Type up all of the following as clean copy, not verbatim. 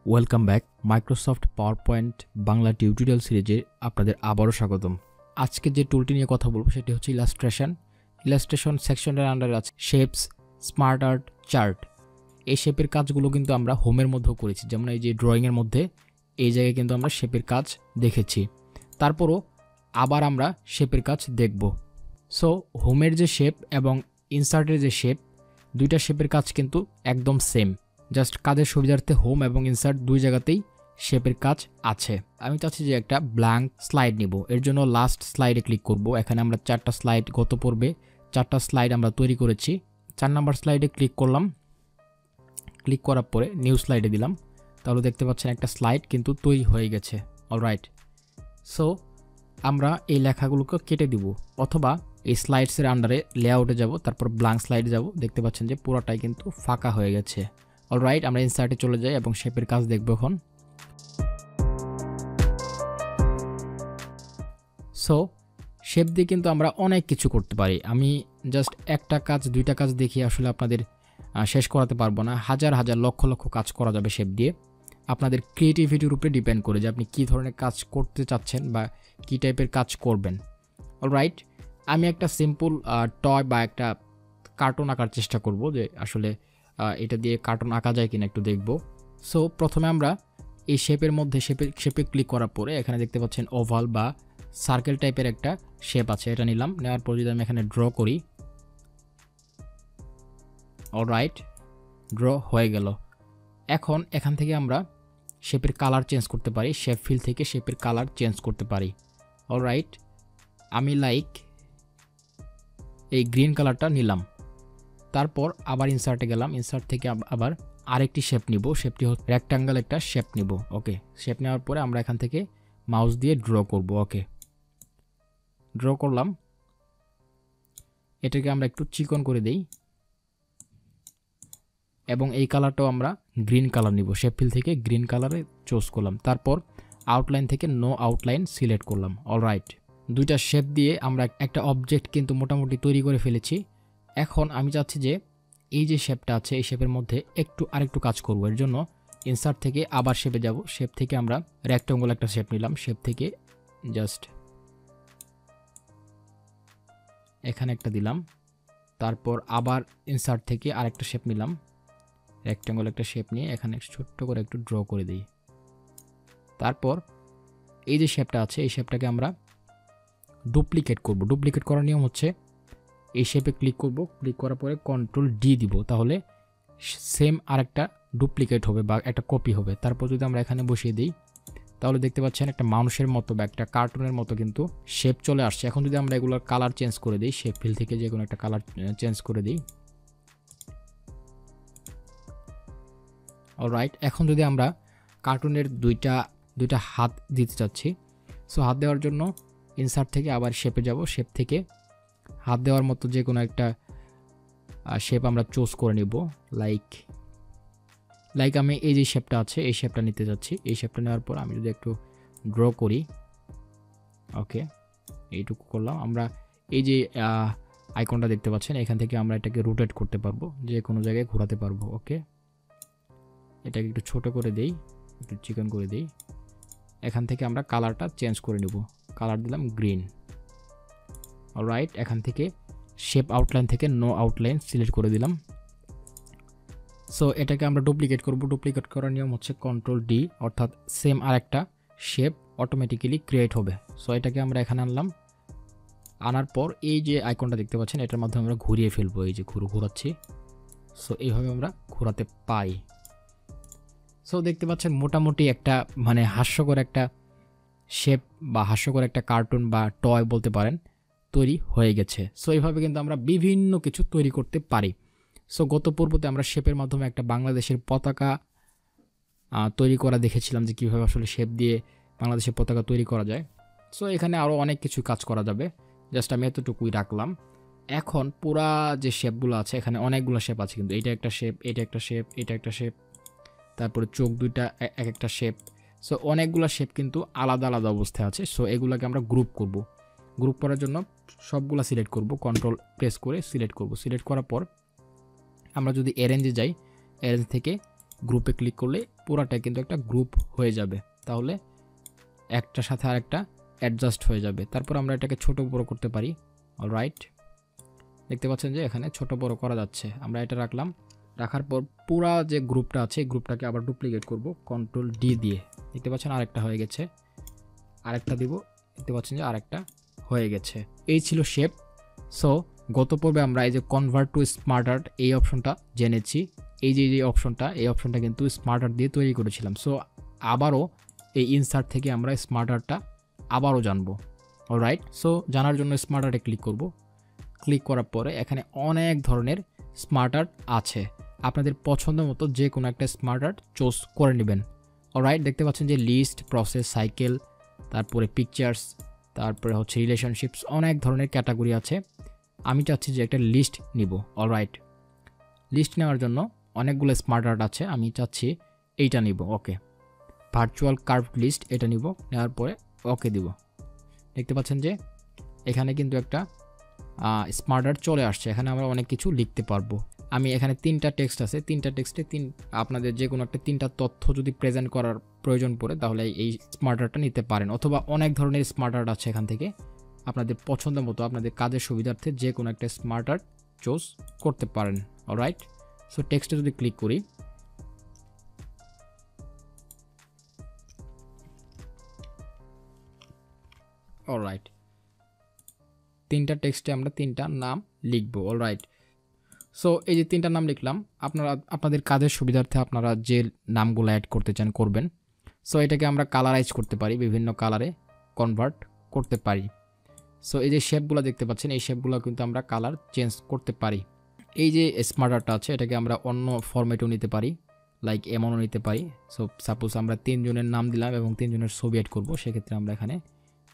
Welcome back Microsoft power point Bangla tutorial সিরিজে আপনাদের আবারও স্বাগতম। আজকে যে টুলটি নিয়ে কথা বলবো সেটি হচ্ছে ইলাস্ট্রেশন সেকশনের আন্ডারে আছে শেপস, স্মার্ট আর্ট, চার্ট। এই শেপের কাজগুলো কিন্তু আমরা হোমের মধ্যেও করেছি, যেমন এই যে ড্রয়িংয়ের মধ্যে এই জায়গায় কিন্তু আমরা শেপের কাজ দেখেছি। তারপরও আবার আমরা শেপের কাজ দেখব। সো হোমের যে শেপ এবং ইনসার্টের যে শেপ, দুইটা শেপের কাজ কিন্তু একদম সেম। জাস্ট কাজের সুবিধার্থে হোম এবং ইনসার্ট দুই জায়গাতেই শেপের কাজ আছে। আমি চাচ্ছি যে একটা ব্ল্যাঙ্ক স্লাইড নিব, এর জন্য লাস্ট স্লাইডে ক্লিক করব। এখানে আমরা 4টা স্লাইড গত পর্বে 4টা স্লাইড আমরা তৈরি করেছি। 4 নাম্বার স্লাইডে ক্লিক করলাম। ক্লিক করার পরে নিউ স্লাইডে দিলাম, তাহলে দেখতে পাচ্ছেন একটা স্লাইড কিন্তু তৈরি হয়ে গেছে। অলরাইট, সো আমরা এই লেখাগুলোকে কেটে দিব, অথবা এই স্লাইডসের আন্ডারে লেআউটে যাব, তারপর ব্ল্যাঙ্ক স্লাইডে যাব। দেখতে পাচ্ছেন যে পুরোটাই কিন্তু ফাঁকা হয়ে গেছে। অলরাইট, আমরা ইনসার্টে চলে যাই এবং শেপের কাজ দেখব এখন। সো শেপ দিয়ে কিন্তু আমরা অনেক কিছু করতে পারি। আমি জাস্ট একটা কাজ দুইটা কাজ দেখিয়ে আসলে আপনাদের শেষ করাতে পারবো না। হাজার হাজার লক্ষ লক্ষ কাজ করা যাবে শেপ দিয়ে। আপনাদের ক্রিয়েটিভিটির উপরে ডিপেন্ড করে যে আপনি কী ধরনের কাজ করতে চাচ্ছেন বা কী টাইপের কাজ করবেন। অলরাইট, আমি একটা সিম্পল টয় বা একটা কার্টুন আঁকার চেষ্টা করব, যে আসলে এটা দিয়ে কার্টুন আঁকা যায় কিনা একটু দেখব। সো প্রথমে আমরা এই শেপের মধ্যে শেপে ক্লিক করার পরে এখানে দেখতে পাচ্ছেন ওভাল বা সার্কেল টাইপের একটা শেপ আছে, এটা নিলাম। নেওয়ার পর যদি আমি এখানে ড্র করি, অলরাইট, ড্র হয়ে গেল। এখন এখান থেকে আমরা শেপের কালার চেঞ্জ করতে পারি, শেপ ফিল থেকে শেপের কালার চেঞ্জ করতে পারি। অলরাইট, আমি লাইক এই গ্রিন কালারটা নিলাম। তারপর আবার ইনসার্টে গেলাম, ইনসার্ট থেকে আবার আরেকটি শেপ নিব, শেপটি হচ্ছে রেক্ট্যাঙ্গেল একটা শেপ নিব। ওকে, শেপ নেওয়ার পরে আমরা এখান থেকে মাউস দিয়ে ড্র করব। ওকে, ড্র করলাম। এটাকে আমরা একটু চিকন করে দেই এবং এই কালারটাও আমরা গ্রিন কালার নিব। শেপ ফিল থেকে গ্রিন কালারে চুজ করলাম। তারপর আউটলাইন থেকে নো আউটলাইন সিলেক্ট করলাম। অলরাইট, দুইটা শেপ দিয়ে আমরা একটা অবজেক্ট কিন্তু মোটামুটি তৈরি করে ফেলেছি। এখন আমি চাচ্ছি যে এই যে শেপটা আছে এই শেপের মধ্যে আরেকটু কাজ করব। এর জন্য ইনসার্ট থেকে আবার শেপে যাব। শেপ থেকে আমরা রেক্ট্যাঙ্গল একটা শেপ নিলাম, শেপ থেকে জাস্ট এখানে একটা দিলাম। তারপর আবার ইনসার্ট থেকে আরেকটা শেপ নিলাম, রেক্ট্যাঙ্গল একটা শেপ নিয়ে এখানে ছোট্ট করে একটু ড্র করে দিই। তারপর এই যে শেপটা আছে এই শেপটাকে আমরা ডুপ্লিকেট করব। ডুপ্লিকেট করার নিয়ম হচ্ছে এই শেপে ক্লিক করব, ক্লিক করার পরে কন্ট্রোল ডি দিব, তাহলে সেম আরেকটা ডুপ্লিকেট হবে বা একটা কপি হবে। তারপর যদি আমরা এখানে বসিয়ে দিই, তাহলে দেখতে পাচ্ছেন একটা মানুষের মতো বা একটা কার্টুনের মতো কিন্তু শেপ চলে আসছে। এখন যদি আমরা এগুলোর কালার চেঞ্জ করে দিই, শেপ ফিল থেকে যে কোনো একটা কালার চেঞ্জ করে দিই। অলরাইট, এখন যদি আমরা কার্টুনের দুইটা হাত দিতে চাচ্ছি, সো হাত দেওয়ার জন্য ইনসার্ট থেকে আবার শেপে যাব। শেপ থেকে হাত দেওয়ার মতো যে কোনো একটা শেপ আমরা চুজ করে নিব। লাইক আমি এই যে শেপটা আছে এই শেপটা নিতে যাচ্ছি। এই শেপটা নেওয়ার পর আমি যদি একটু ড্র করি, ওকে, এইটুকু করলাম। আমরা এই যে আইকনটা দেখতে পাচ্ছেন, এখান থেকে আমরা এটাকে রোটেট করতে পারবো, যে কোনো জায়গায় ঘোরাতে পারবো। ওকে, এটাকে একটু ছোট করে দেই, একটু চিকন করে দেই। এখান থেকে আমরা কালারটা চেঞ্জ করে নেব, কালার দিলাম গ্রিন। অলরাইট, এখান থেকে শেপ আউটলাইন থেকে নো আউটলাইন সিলেক্ট করে দিলাম। সো এটাকে আমরা ডুপ্লিকেট করব। ডুপ্লিকেট করার নিয়ম হচ্ছে কন্ট্রোল ডি, অর্থাৎ সেম আরেকটা শেপ অটোমেটিক্যালি ক্রিয়েট হবে। সো এটাকে আমরা এখানে আনলাম। আনার পর এই যে আইকনটা দেখতে পাচ্ছেন এটার মাধ্যমে আমরা ঘুরিয়ে ফেলবো, এই যে ঘোরাচ্ছি। সো এইভাবে আমরা ঘোরাতে পাই। সো দেখতে পাচ্ছেন মোটামুটি একটা মানে হাস্যকর একটা শেপ বা হাস্যকর একটা কার্টুন বা টয় বলতে পারেন তৈরি হয়ে গেছে। সো এইভাবে কিন্তু আমরা বিভিন্ন কিছু তৈরি করতে পারি। সো গত পর্বতে আমরা শেপের মাধ্যমে একটা বাংলাদেশের পতাকা তৈরি করা দেখেছিলাম, যে কীভাবে আসলে শেপ দিয়ে বাংলাদেশের পতাকা তৈরি করা যায়। সো এখানে আরও অনেক কিছু কাজ করা যাবে, জাস্ট আমি এতটুকুই রাখলাম। এখন পুরা যে শেপগুলো আছে, এখানে অনেকগুলো শেপ আছে কিন্তু এটা একটা শেপ, এটা একটা শেপ, এটা একটা শেপ, তারপরে চোখ দুইটা এক একটা শেপ। সো অনেকগুলো শেপ কিন্তু আলাদা আলাদা অবস্থায় আছে। সো এগুলোকে আমরা গ্রুপ করব। গ্রুপ করার জন্য সবগুলো সিলেক্ট করব, কন্ট্রোল প্রেস করে সিলেক্ট করব। সিলেক্ট করার পর আমরা যদি অ্যারেঞ্জে যাই, অ্যারেঞ্জ থেকে গ্রুপে ক্লিক করলে পুরাটা কিন্তু একটা গ্রুপ হয়ে যাবে, তাহলে একটার সাথে আরেকটা অ্যাডজাস্ট হয়ে যাবে। তারপর আমরা এটাকে ছোট বড় করতে পারি। অলরাইট, দেখতে পাচ্ছেন যে এখানে ছোট বড় করা যাচ্ছে। আমরা এটা রাখলাম, রাখার পর পুরা যে গ্রুপটা আছে এই গ্রুপটাকে আবার ডুপ্লিকেট করব কন্ট্রোল ডি দিয়ে। দেখতে পাচ্ছেন আরেকটা হয়ে গেছে, আরেকটা দিব, দেখতে পাচ্ছেন যে আরেকটা হয়ে গেছে। এই ছিল শেপ। সো গত পর্বে আমরা এই যে কনভার্ট টু স্মার্ট আর্ট এই অপশনটা জেনেছি। এই যে এই অপশনটা কিন্তু স্মার্ট আর্ট দিয়ে তৈরি করেছিলাম। সো আবারও এই ইনসার্ট থেকে আমরা স্মার্ট আর্টটা আবারও জানবো। অলরাইট, সো জানার জন্য স্মার্ট আর্টে ক্লিক করব। ক্লিক করার পরে এখানে অনেক ধরনের স্মার্ট আর্ট আছে, আপনাদের পছন্দ মতো যে কোনো একটা স্মার্ট আর্ট চুজ করে নেবেন। অলরাইট, দেখতে পাচ্ছেন যে লিস্ট, প্রসেস, সাইকেল, তারপরে পিকচার্স, তারপরে হচ্ছে রিলেশনশিপস, অনেক ধরনের ক্যাটাগরি আছে। আমি চাচ্ছি যে একটা লিস্ট নিব। অলরাইট, লিস্ট নেওয়ার জন্য অনেকগুলো স্মার্ট আর্ট আছে, আমি চাচ্ছি এইটা নিব। ওকে, ভার্চুয়াল কার্ভ লিস্ট এটা নিব, নেওয়ার পরে ওকে দিব। দেখতে পাচ্ছেন যে এখানে কিন্তু একটা স্মার্ট আর্ট চলে আসছে। এখানে আমরা অনেক কিছু লিখতে পারবো। আমি এখানে 3টা টেক্সট আছে, 3টা টেক্সটে আপনাদের যে কোনো একটা 3টা তথ্য যদি প্রেজেন্ট করার প্রয়োজন পড়ে তাহলে এই স্মার্ট আর্টটা নিতে পারেন, অথবা অনেক ধরনের স্মার্ট আর্ট আছে এখান থেকে আপনাদের পছন্দ মতো আপনাদের কাজের সুবিধার্থে যে কোনো একটা স্মার্ট আর্ট চুজ করতে পারেন। অলরাইট, সো টেক্সটে যদি ক্লিক করি, অলরাইট 3টা টেক্সটে আমরা 3টা নাম লিখব। অলরাইট, সো এই যে 3টা নাম লিখলাম, আপনারা আপনাদের কাজের সুবিধার্থে আপনারা যে নামগুলো অ্যাড করতে চান করবেন। সো এটাকে আমরা কালারাইজ করতে পারি, বিভিন্ন কালারে কনভার্ট করতে পারি। সো এই যে শেপগুলো দেখতে পাচ্ছেন, এই শেপগুলো কিন্তু আমরা কালার চেঞ্জ করতে পারি। এই যে স্মার্ট আর্টটা আছে এটাকে আমরা অন্য ফরম্যাটেও নিতে পারি, লাইক এমনও নিতে পারি। সো সাপোজ আমরা 3 জনের নাম দিলাম এবং 3 জনের ছবি অ্যাড করব, সেক্ষেত্রে আমরা এখানে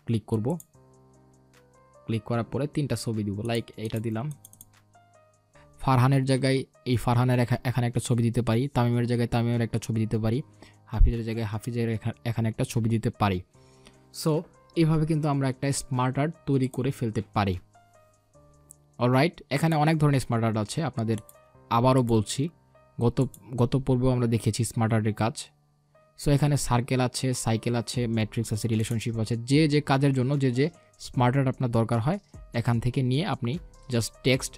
ক্লিক করব। ক্লিক করার পরে 3টা ছবি দিব, লাইক এটা দিলাম। ফারহানের জায়গায় এই ফারহানের এখানে একটা ছবি দিতে পারি, তামিমের জায়গায় তামিমের একটা ছবি দিতে পারি, হাফিজের জায়গায় হাফিজের এখানে একটা ছবি দিতে পারি। সো এইভাবে কিন্তু আমরা একটা স্মার্ট আর্ট তৈরি করে ফেলতে পারি। অলরাইট, এখানে অনেক ধরনের স্মার্ট আর্ট আছে, আপনাদের আবারও বলছি, গত পর্বেও আমরা দেখেছি স্মার্ট আর্টের কাজ। সো এখানে সার্কেল আছে, সাইকেল আছে, ম্যাট্রিক্স আছে, রিলেশনশিপ আছে। যে যে কাজের জন্য যে স্মার্ট আর্ট আপনার দরকার হয় এখান থেকে নিয়ে আপনি জাস্ট টেক্সট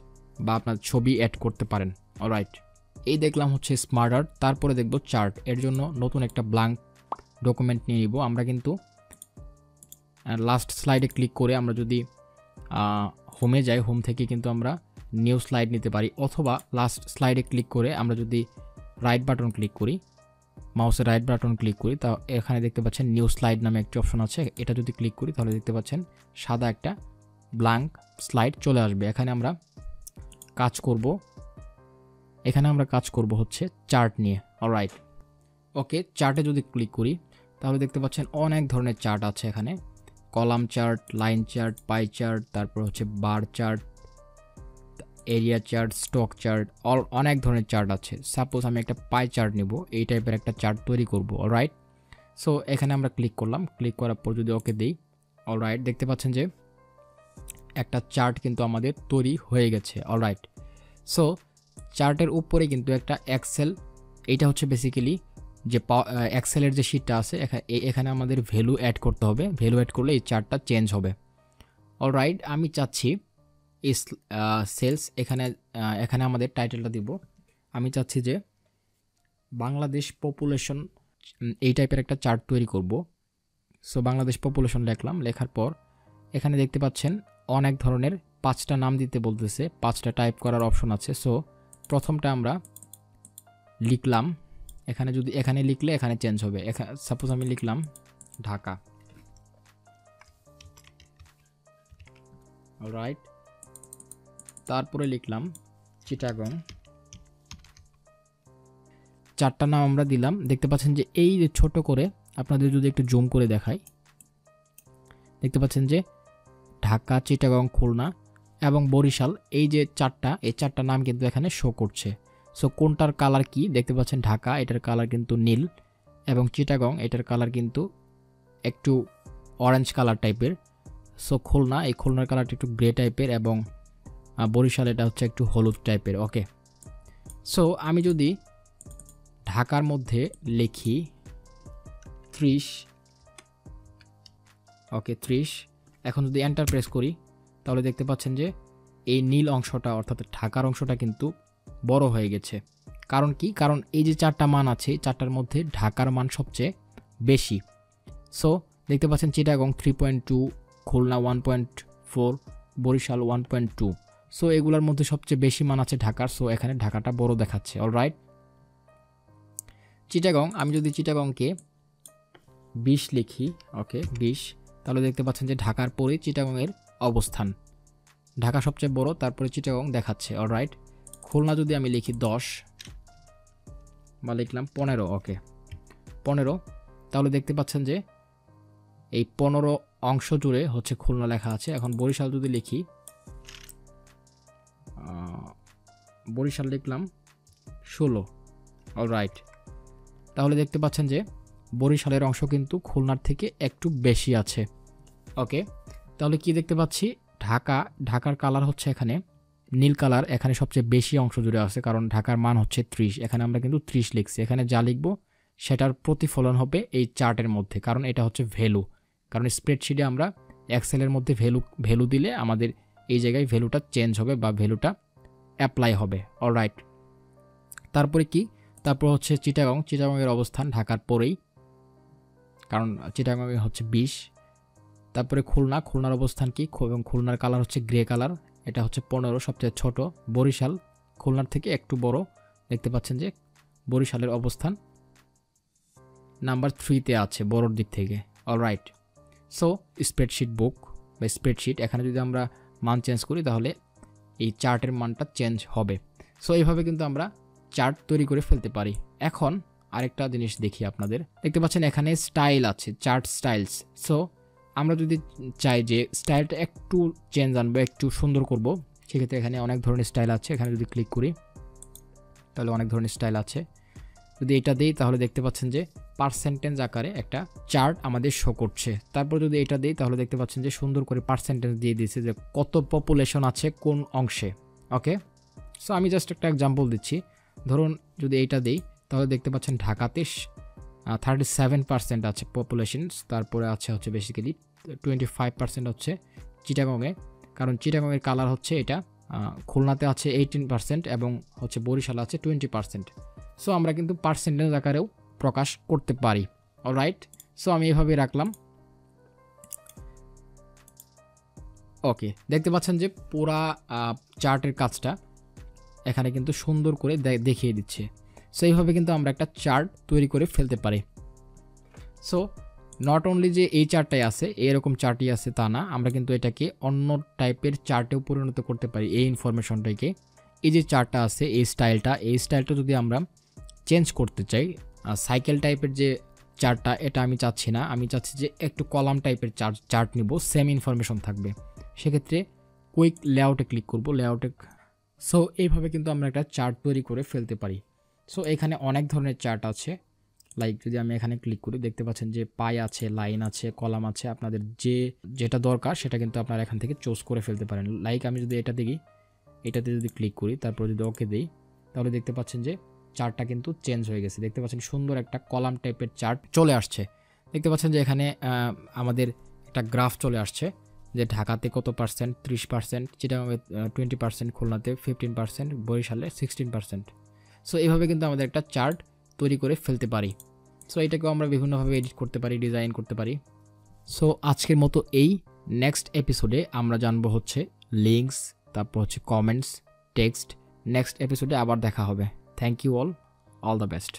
বা আপনার ছবি অ্যাড করতে পারেন। অলরাইট, এই দেখলাম হচ্ছে স্মার্ট আর্ট। তারপরে দেখব চার্ট। এর জন্য নতুন একটা ব্ল্যাঙ্ক ডকুমেন্ট নিয়ে নিব। আমরা কিন্তু লাস্ট স্লাইডে ক্লিক করে আমরা যদি হোমে যাই, হোম থেকে কিন্তু আমরা নিউ স্লাইড নিতে পারি, অথবা লাস্ট স্লাইডে ক্লিক করে আমরা যদি রাইট বাটন ক্লিক করি, মাউসের রাইট বাটন ক্লিক করি, তা এখানে দেখতে পাচ্ছেন নিউ স্লাইড নামে একটি অপশন আছে, এটা যদি ক্লিক করি তাহলে দেখতে পাচ্ছেন সাদা একটা ব্ল্যাঙ্ক স্লাইড চলে আসবে। এখানে আমরা কাজ করব হচ্ছে চার্ট নিয়ে। অলরাইট, ওকে, চার্টে যদি ক্লিক করি তাহলে দেখতে পাচ্ছেন অনেক ধরনের চার্ট আছে এখানে, column chart, line chart, pie chart, তারপর হচ্ছে bar chart, area chart, stock chart, অনেক ধরনের চার্ট আছে। সাপোজ আমি একটা পাই চার্ট নেব, এই টাইপের একটা চার্ট তৈরি করব। অলরাইট, সো এখানে আমরা ক্লিক করলাম, ক্লিক করার পর যদি ওকে দিই, অলরাইট, দেখতে পাচ্ছেন যে একটা চার্ট কিন্তু আমাদের তৈরি হয়ে গেছে। অলরাইট, সো চার্টের উপরে কিন্তু একটা এক্সেল, এইটা হচ্ছে বেসিক্যালি যে এক্সেলের যে শিটটা আছে এখানে আমাদের ভ্যালু অ্যাড করতে হবে, ভ্যালু অ্যাড করলে এই চার্টটা চেঞ্জ হবে। অলরাইট, আমি চাচ্ছি এই সেলস এখানে আমাদের টাইটেলটা দিব, আমি চাচ্ছি যে বাংলাদেশ পপুলেশন, এই টাইপের একটা চার্ট তৈরি করব। সো বাংলাদেশ পপুলেশন লিখলাম, লেখার পর এখানে দেখতে পাচ্ছেন অনেক ধরনের 5টা নাম দিতে বলতেছে, 5টা টাইপ করার অপশন আছে। সো প্রথমটা আমরা লিখলাম, এখানে লিখলে এখানে চেঞ্জ হবে। সাপোজ আমি লিখলাম ঢাকা। অলরাইট, তারপরে লিখলাম চিটাগং। 4টা নাম আমরা দিলাম। দেখতে পাচ্ছেন যে এই যে ছোট করে আপনাদের যদি একটু জুম করে দেখাই, দেখতে পাচ্ছেন যে ঢাকা, চিটাগং, খুলনা এবং বরিশাল, এই যে এই চারটা নাম কিন্তু এখানে শো করছে। সো কোনটার কালার কি দেখতে পাচ্ছেন, ঢাকা এটার কালার কিন্তু নীল, এবং চিটাগং এটার কালার কিন্তু একটু অরেঞ্জ কালার টাইপের। সো এই খুলনার কালারটা একটু গ্রে টাইপের, এবং বরিশাল এটা হচ্ছে একটু হলুদ টাইপের। ওকে, সো আমি যদি ঢাকার মধ্যে লিখি 30, ওকে 30, এখন যদি এন্টার প্রেস করি তাহলে দেখতে পাচ্ছেন যে এই নীল অংশটা অর্থাৎ ঢাকার অংশটা কিন্তু বড় হয়ে গেছে। কারণ কি? কারণ এই যে 4টা মান আছে, 4টার মধ্যে ঢাকার মান সবচেয়ে বেশি। সো দেখতে পাচ্ছেন চিটাগং 3.2, খুলনা 1.4, বরিশাল 1.2। সো এগুলোর মধ্যে সবচেয়ে বেশি মান আছে ঢাকার, সো এখানে ঢাকাটা বড় দেখাচ্ছে। অলরাইট, চিটাগং, আমি যদি চিটাগংকে 20 লিখি, ওকে 20, তাহলে দেখতে পাচ্ছেন যে ঢাকার পরে চিটাগংয়ের অবস্থান, ঢাকা সবচেয়ে বড়, তারপরে চিটাগং দেখাচ্ছে। অলরাইট, খুলনা যদি আমি লিখি 10 বা লিখলাম 15, ওকে 15, তাহলে দেখতে পাচ্ছেন যে এই 15 অংশ জুড়ে হচ্ছে খুলনা লেখা আছে। এখন বরিশাল যদি লিখি, বরিশাল লিখলাম 16। অলরাইট, তাহলে দেখতে পাচ্ছেন যে বরিশালের অংশ কিন্তু খুলনার থেকে একটু বেশি আছে। ওকে, তাহলে কি দেখতে পাচ্ছি? ঢাকার কালার হচ্ছে এখানে নীল কালার, এখানে সবচেয়ে বেশি অংশ জুড়ে আছে, কারণ ঢাকার মান হচ্ছে 30। এখানে আমরা কিন্তু 30 লিখছি, এখানে যা লিখবো সেটার প্রতিফলন হবে এই চার্টের মধ্যে, কারণ এটা হচ্ছে ভ্যালু। কারণ স্প্রেডশিটে আমরা এক্সেলের মধ্যে ভ্যালু দিলে আমাদের এই জায়গায় ভ্যালুটা চেঞ্জ হবে বা ভ্যালুটা অ্যাপ্লাই হবে। অলরাইট, তারপরে কি? তারপর হচ্ছে চিটাগংয়ের অবস্থান ঢাকার পরেই, কারণ চিটাগংয়ে হচ্ছে 20। তারপরে খুলনার অবস্থান কি? এবং খুলনার কালার হচ্ছে গ্রে কালার, এটা হচ্ছে 15, সবচেয়ে ছোট। বরিশাল খুলনার থেকে একটু বড়, দেখতে পাচ্ছেন যে বরিশালের অবস্থান নাম্বার 3-তে আছে বড়র দিক থেকে। অলরাইট, সো স্প্রেডশিট বুক বা স্প্রেডশিট, এখানে যদি আমরা মান চেঞ্জ করি তাহলে এই চার্টের মানটা চেঞ্জ হবে। সো এইভাবে কিন্তু আমরা চার্ট তৈরি করে ফেলতে পারি। এখন আরেকটা জিনিস দেখি আপনাদের, দেখতে পাচ্ছেন এখানে স্টাইল আছে, চার্ট স্টাইলস। সো আমরা যদি চাই যে স্টাইলটা একটু চেঞ্জ আনবো, একটু সুন্দর করব, সেক্ষেত্রে এখানে অনেক ধরনের স্টাইল আছে। এখানে যদি ক্লিক করি তাহলে অনেক ধরনের স্টাইল আছে। যদি এটা দিই তাহলে দেখতে পাচ্ছেন যে পার্সেন্টেজ আকারে একটা চার্ট আমাদের শো করছে। তারপর যদি এটা দিই তাহলে দেখতে পাচ্ছেন যে সুন্দর করে পার্সেন্টেজ দিয়ে দিয়েছে যে কত পপুলেশন আছে কোন অংশে। ওকে, সো আমি জাস্ট একটা এক্সাম্পল দিচ্ছি। ধরুন যদি এইটা দিই তাহলে দেখতে পাচ্ছেন ঢাকাতে 37% আছে পপুলেশন, তারপরে হচ্ছে বেসিক্যালি 25% হচ্ছে চিটাগংয়ে, কারণ চিটাগংয়ের কালার হচ্ছে এটা। খুলনাতে আছে 18% এবং হচ্ছে বরিশালে আছে 20%। সো আমরা কিন্তু পার্সেন্টেজ আকারেও প্রকাশ করতে পারি। অলরাইট, সো আমি এভাবে রাখলাম। ওকে, দেখতে পাচ্ছেন যে পুরা চার্টের কাজটা এখানে কিন্তু সুন্দর করে দেখিয়ে দিচ্ছে। সো এইভাবে কিন্তু আমরা একটা চার্ট তৈরি করে ফেলতে পারি। সো নট অনলি যে এই চার্টটাই আছে, এরকম চার্টই আছে তা না, আমরা কিন্তু এটাকে অন্য টাইপের চার্টেও পরিণত করতে পারি। এই ইনফরমেশনটাকে, এই যে চার্টটা আছে, এই স্টাইলটা যদি আমরা চেঞ্জ করতে চাই, সাইকেল টাইপের যে চার্টটা, এটা আমি চাচ্ছি না। আমি চাচ্ছি যে একটু কলাম টাইপের চার্ট নিব, সেম ইনফরমেশন থাকবে। সেক্ষেত্রে কুইক লেআউটে ক্লিক করব, লেআউটে। সো এইভাবে কিন্তু আমরা একটা চার্ট তৈরি করে ফেলতে পারি। সো এখানে অনেক ধরনের চার্ট আছে। লাইক যদি আমি এখানে ক্লিক করি দেখতে পাচ্ছেন যে পাই আছে, লাইন আছে, কলাম আছে। আপনাদের যেটা দরকার সেটা কিন্তু আপনারা এখান থেকে চুজ করে ফেলতে পারেন। লাইক আমি যদি এটা দেখি, এটাতে যদি ক্লিক করি তারপর যদি ওকে দিই তাহলে দেখতে পাচ্ছেন যে চার্টটা কিন্তু চেঞ্জ হয়ে গেছে। দেখতে পাচ্ছেন সুন্দর একটা কলাম টাইপের চার্ট চলে আসছে। দেখতে পাচ্ছেন যে এখানে আমাদের একটা গ্রাফ চলে আসছে যে ঢাকাতে কত পার্সেন্ট, 30%, চিটাগাংয়ে 20%, খুলনাতে 15%, বরিশালে 16%। সো এইভাবে কিন্তু আমাদের একটা চার্ট তৈরি করে ফেলতে পারি। সো এটাকেও আমরা বিভিন্নভাবে এডিট করতে পারি, ডিজাইন করতে পারি। সো আজকের মতো এই নেক্সট এপিসোডে আমরা জানবো হচ্ছে লিঙ্কস, তারপর হচ্ছে কমেন্টস, টেক্সট। নেক্সট এপিসোডে আবার দেখা হবে। Thank you all the best.